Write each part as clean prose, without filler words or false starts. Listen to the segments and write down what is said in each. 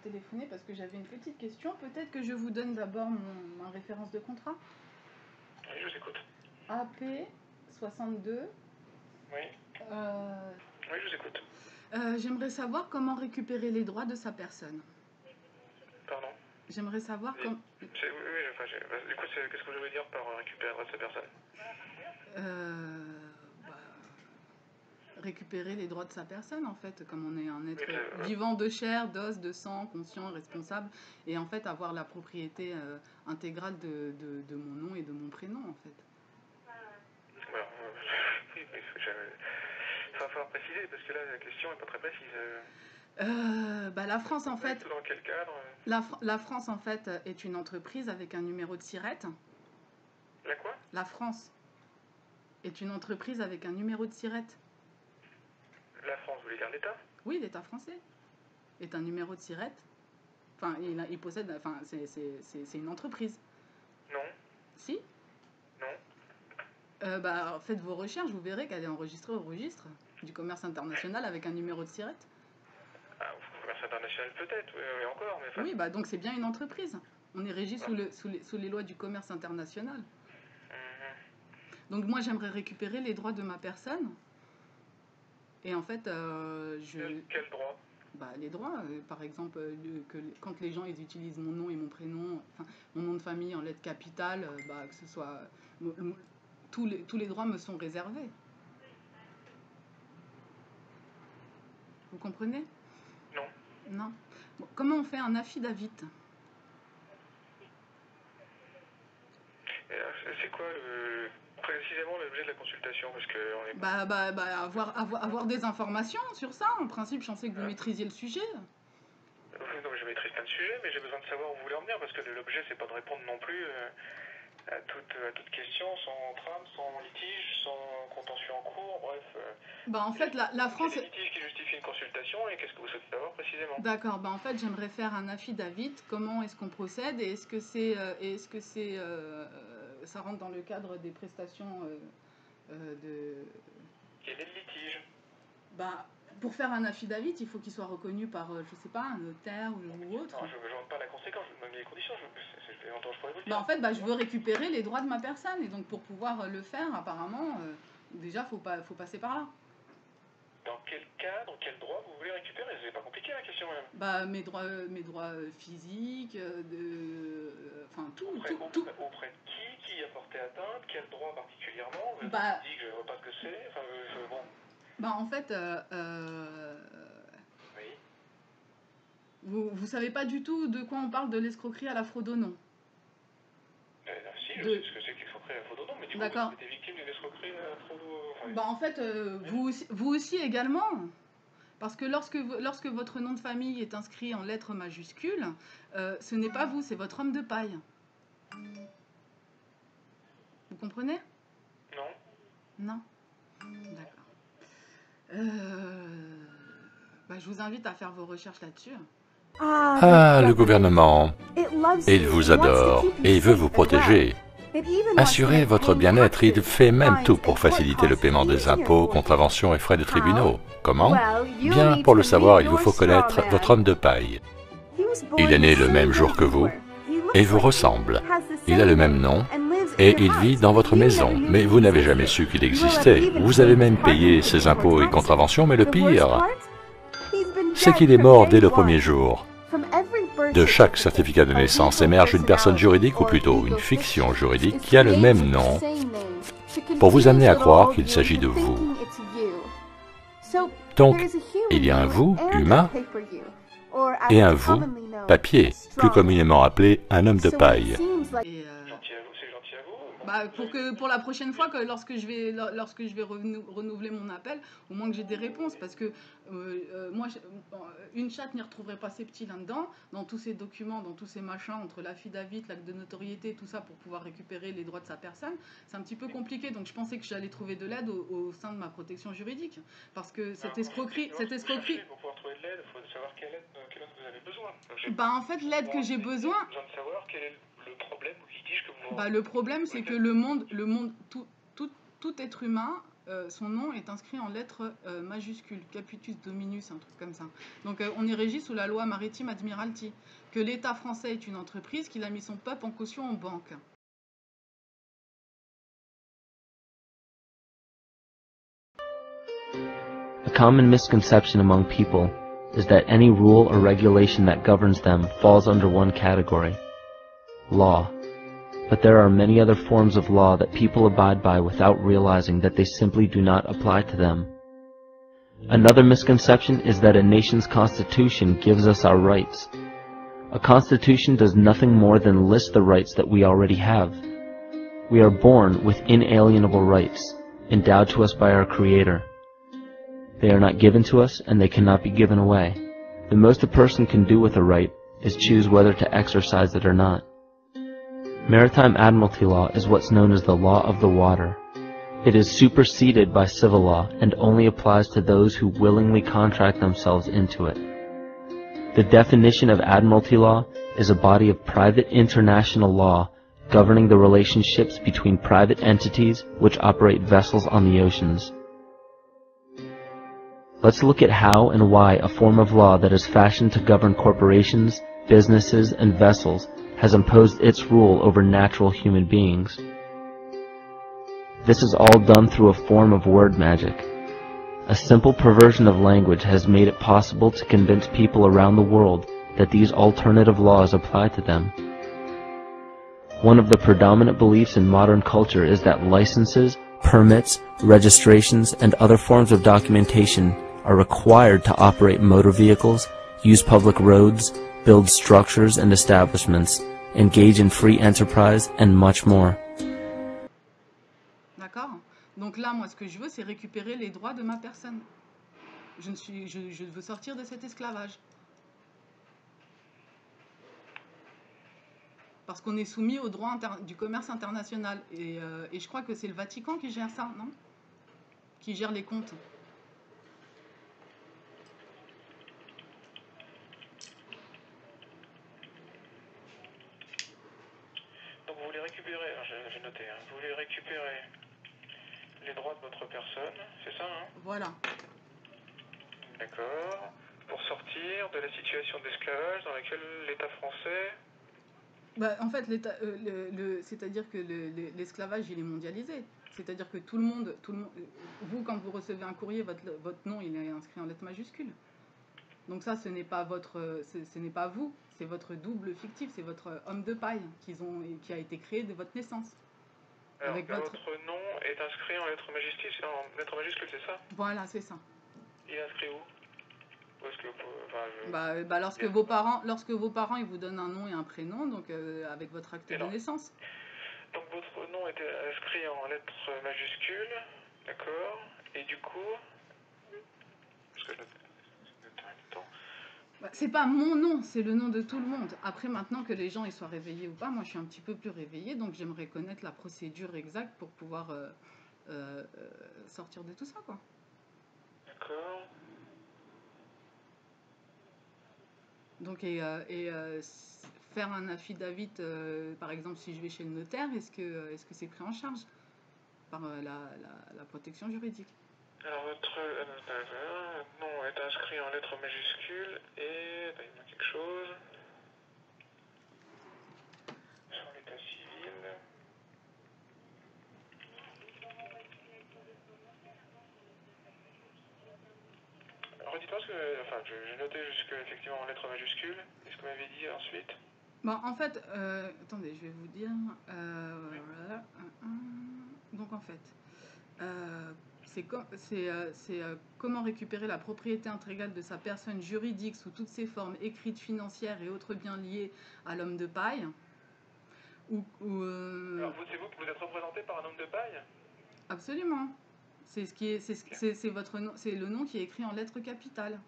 téléphoné parce que j'avais une petite question. Peut-être que je vous donne d'abord ma référence de contrat. Oui, je vous écoute. AP 62. Oui. Oui, je vous écoute. J'aimerais savoir comment récupérer les droits de sa personne. Pardon. J'aimerais savoir comment... Oui, enfin, du coup, qu'est-ce que vous voulez dire par récupérer les droits de sa personne? Récupérer les droits de sa personne, en fait, comme on est un être Oui, vivant de chair, d'os, de sang, conscient, responsable, et en fait avoir la propriété intégrale de mon nom et de mon prénom, en fait. Alors, oui, mais il va falloir préciser, parce que là, la question n'est pas très précise. La France, en fait... Dans quel cadre? La France, en fait, est une entreprise avec un numéro de SIRET. La quoi? La France est une entreprise avec un numéro de SIRET. La France, vous voulez dire l'État? Oui, l'État français est un numéro de SIRET. Enfin, il possède... Enfin, c'est une entreprise. Non. Si? Non. Faites vos recherches, vous verrez qu'elle est enregistrée au registre du commerce international avec un numéro de SIRET. Ah, au commerce international peut-être, oui, encore. Mais oui, donc c'est bien une entreprise. On est régi sous les lois du commerce international. Donc moi, j'aimerais récupérer les droits de ma personne. Et en fait, Quel droit? Les droits, par exemple, quand les gens ils utilisent mon nom et mon prénom, mon nom de famille en lettres capitales, que ce soit... tous les droits me sont réservés. Vous comprenez? Non. Non. Bon, comment on fait un affidavit? C'est quoi précisément l'objet de la consultation? Parce que on est... avoir des informations sur ça. En principe, je pensais que vous maîtrisiez le sujet. Non, je maîtrise pas le sujet, mais j'ai besoin de savoir où vous voulez en venir, parce que l'objet, c'est pas de répondre non plus à toute question, sans trame, sans litige, sans contentieux en cours, bref. En fait, la France... Quel est le litige qui justifie une consultation, et qu'est-ce que vous souhaitez savoir précisément? D'accord, en fait, j'aimerais faire un affidavit. Comment est-ce qu'on procède, et est-ce que ça rentre dans le cadre des prestations de... Quel est le litige? Pour faire un affidavit, il faut qu'il soit reconnu par, je sais pas, un notaire ou autre. Non, je ne rentre pas à la conséquence, je me mets les conditions, je pourrais vous le dire. En fait, je veux récupérer les droits de ma personne, et donc pour pouvoir le faire, apparemment, déjà, faut passer par là. Dans quel cadre, quel droit vous voulez récupérer? C'est pas compliqué la question même. Mes droits physiques, tout. Auprès de qui a porté atteinte, quel droit particulièrement? Vous avez dit que je ne vois pas ce que c'est, bon. En fait, oui. Vous savez pas du tout de quoi on parle de l'escroquerie à la fraude au nom? Si, je sais ce que c'est que l'escroquerie à la fraude au nom, mais du coup, vous avez été victime d'une escroquerie à la fraude au nom? En fait, vous aussi également. Parce que lorsque votre nom de famille est inscrit en lettres majuscules, ce n'est pas vous, c'est votre homme de paille. Vous comprenez? Non. Non? D'accord. Je vous invite à faire vos recherches là-dessus. Ah, le gouvernement, il vous adore et il veut vous protéger. Assurez votre bien-être, il fait même tout pour faciliter le paiement des impôts, contraventions et frais de tribunaux. Comment? Bien, pour le savoir, il vous faut connaître votre homme de paille. Il est né le même jour que vous et vous ressemble. Il a le même nom et il vit dans votre maison, mais vous n'avez jamais su qu'il existait. Vous avez même payé ses impôts et contraventions, mais le pire, c'est qu'il est mort dès le premier jour. De chaque certificat de naissance émerge une personne juridique, ou plutôt une fiction juridique, qui a le même nom, pour vous amener à croire qu'il s'agit de vous. Donc, il y a un vous, humain, et un vous, papier, plus communément appelé un homme de paille. Pour la prochaine fois, lorsque je vais renouveler mon appel, au moins que j'ai des réponses, parce que moi, une chatte n'y retrouverait pas ses petits là-dedans, dans tous ces documents, dans tous ces machins, entre l'affidavit, l'acte de notoriété, tout ça, pour pouvoir récupérer les droits de sa personne, c'est un petit peu compliqué, donc je pensais que j'allais trouver de l'aide au sein de ma protection juridique, parce que cette escroquerie... Pour pouvoir trouver de l'aide, il faut savoir quelle aide vous avez besoin. En fait, l'aide que j'ai besoin... J'ai besoin de savoir quel est le problème ou le litige que vous... Le problème, c'est que le monde, tout être humain son nom est inscrit en lettres majuscules, Capitus Dominus, un truc comme ça. Donc on est régi sous la loi maritime Admiralty, que l'État français est une entreprise qu'il a mis son peuple en caution en banque. A common misconception among people is that any rule or regulation that governs them falls under one category, law. But there are many other forms of law that people abide by without realizing that they simply do not apply to them. Another misconception is that a nation's constitution gives us our rights. A constitution does nothing more than list the rights that we already have. We are born with inalienable rights, endowed to us by our Creator. They are not given to us, and they cannot be given away. The most a person can do with a right is choose whether to exercise it or not. Maritime Admiralty law is what's known as the law of the water. It is superseded by civil law and only applies to those who willingly contract themselves into it. The definition of Admiralty law is a body of private international law governing the relationships between private entities which operate vessels on the oceans. Let's look at how and why a form of law that is fashioned to govern corporations, businesses, and vessels has imposed its rule over natural human beings. This is all done through a form of word magic. A simple perversion of language has made it possible to convince people around the world that these alternative laws apply to them. One of the predominant beliefs in modern culture is that licenses, permits, registrations, and other forms of documentation are required to operate motor vehicles, use public roads, build structures and establishments, engage in free enterprise, and much more. D'accord? Donc là, moi, ce que je veux, c'est récupérer les droits de ma personne. Je veux sortir de cet esclavage. Parce qu'on est soumis au droit du commerce international. Et je crois que c'est le Vatican qui gère ça, non? Qui gère les comptes. Donc vous voulez récupérer, j'ai noté, hein, vous voulez récupérer les droits de votre personne, c'est ça, hein? Voilà. D'accord. Pour sortir de la situation d'esclavage dans laquelle l'État français... Bah, en fait, c'est-à-dire que l'esclavage, il est mondialisé. C'est-à-dire que tout le monde, vous, quand vous recevez un courrier, votre nom, il est inscrit en lettres majuscules. Donc ça, ce n'est pas vous, c'est votre double fictif, c'est votre homme de paille qui a été créé de votre naissance. Alors, votre nom est inscrit en lettres majuscules, c'est ça? Voilà, c'est ça. Il est inscrit où? Lorsque vos parents ils vous donnent un nom et un prénom, donc avec votre acte de naissance. Donc votre nom était inscrit en lettres majuscules, d'accord. Et du coup, c'est pas mon nom, c'est le nom de tout le monde. Après, maintenant que les gens ils soient réveillés ou pas, moi je suis un petit peu plus réveillée, donc j'aimerais connaître la procédure exacte pour pouvoir sortir de tout ça, quoi. D'accord. Donc, faire un affidavit, par exemple, si je vais chez le notaire, est-ce que c'est pris en charge par la protection juridique? Alors, votre nom est inscrit en lettres majuscules et... il manque quelque chose. Sur l'état civil. Redites-moi ce que... Enfin, j'ai noté jusque, effectivement, en lettres majuscules. Qu'est-ce que vous m'avez dit ensuite? Bon, en fait, attendez, je vais vous dire... Donc, en fait... c'est comment récupérer la propriété intégrale de sa personne juridique sous toutes ses formes écrites, financières et autres biens liés à l'homme de paille. Alors, c'est vous qui vous êtes représenté par un homme de paille? Absolument. C'est le nom qui est écrit en lettres capitales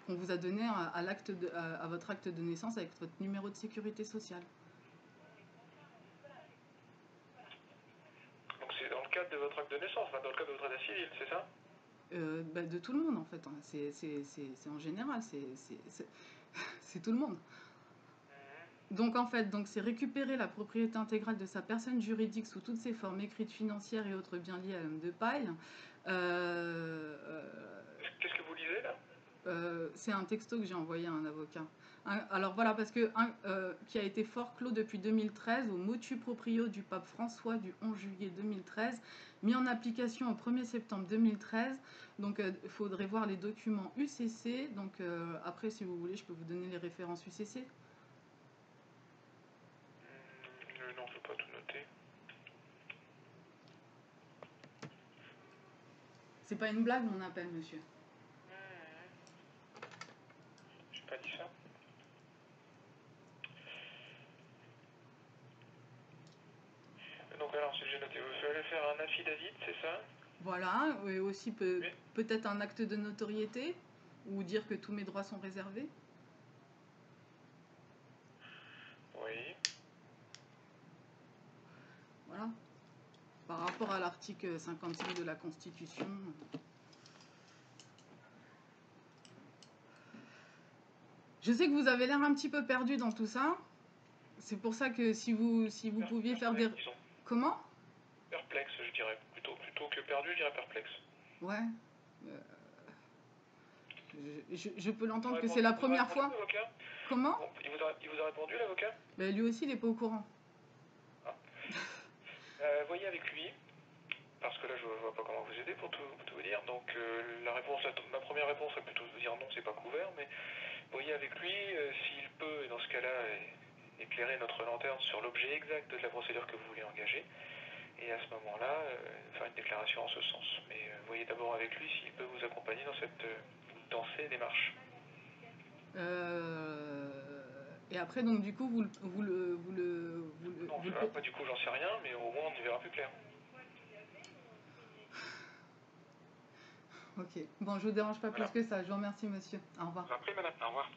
qu'on vous a donné à votre acte de naissance avec votre numéro de sécurité sociale. Dans le cadre de votre acte de naissance, enfin, dans le cadre de votre état civil, c'est ça? De tout le monde, en fait. C'est en général, c'est tout le monde. Donc en fait, c'est récupérer la propriété intégrale de sa personne juridique sous toutes ses formes écrites, financières et autres biens liés à l'homme de paille. Qu'est-ce que vous lisez là? C'est un texto que j'ai envoyé à un avocat. Alors voilà, parce que qui a été forclos depuis 2013 au motu proprio du pape François du 11 juillet 2013, mis en application au 1er septembre 2013. Donc il faudrait voir les documents UCC. Donc après, si vous voulez, je peux vous donner les références UCC. Non, je ne peux pas tout noter. C'est pas une blague mon appel, monsieur. J'ai pas dit ça. Donc alors, si j'ai noté, vous allez faire un affidavit, c'est ça? Voilà, et aussi peut-être un acte de notoriété, ou dire que tous mes droits sont réservés. Oui. Voilà. Par rapport à l'article 55 de la Constitution. Je sais que vous avez l'air un petit peu perdu dans tout ça. C'est pour ça que si vous pouviez faire des... Disons. Comment? Perplexe, je dirais. Plutôt que perdu, je dirais perplexe. Ouais. Je peux l'entendre que c'est la première fois. Comment? Bon, il vous a répondu, l'avocat? Ben, lui aussi, il n'est pas au courant. Ah. Voyez avec lui, parce que là, je ne vois pas comment vous aider pour tout vous dire. Donc, ma première réponse serait plutôt de vous dire non, c'est pas couvert, mais voyez avec lui s'il peut, et dans ce cas-là, éclairer notre lanterne sur l'objet exact de la procédure que vous voulez engager, et à ce moment-là, faire une déclaration en ce sens. Mais voyez d'abord avec lui s'il peut vous accompagner dans ces démarches. Et après, donc, du coup, vous le... Non, après, du coup, j'en sais rien, mais au moins, on y verra plus clair. Ok. Bon, je vous dérange pas plus que ça. Je vous remercie, monsieur. Au revoir. Je vous en prie, madame. Au revoir.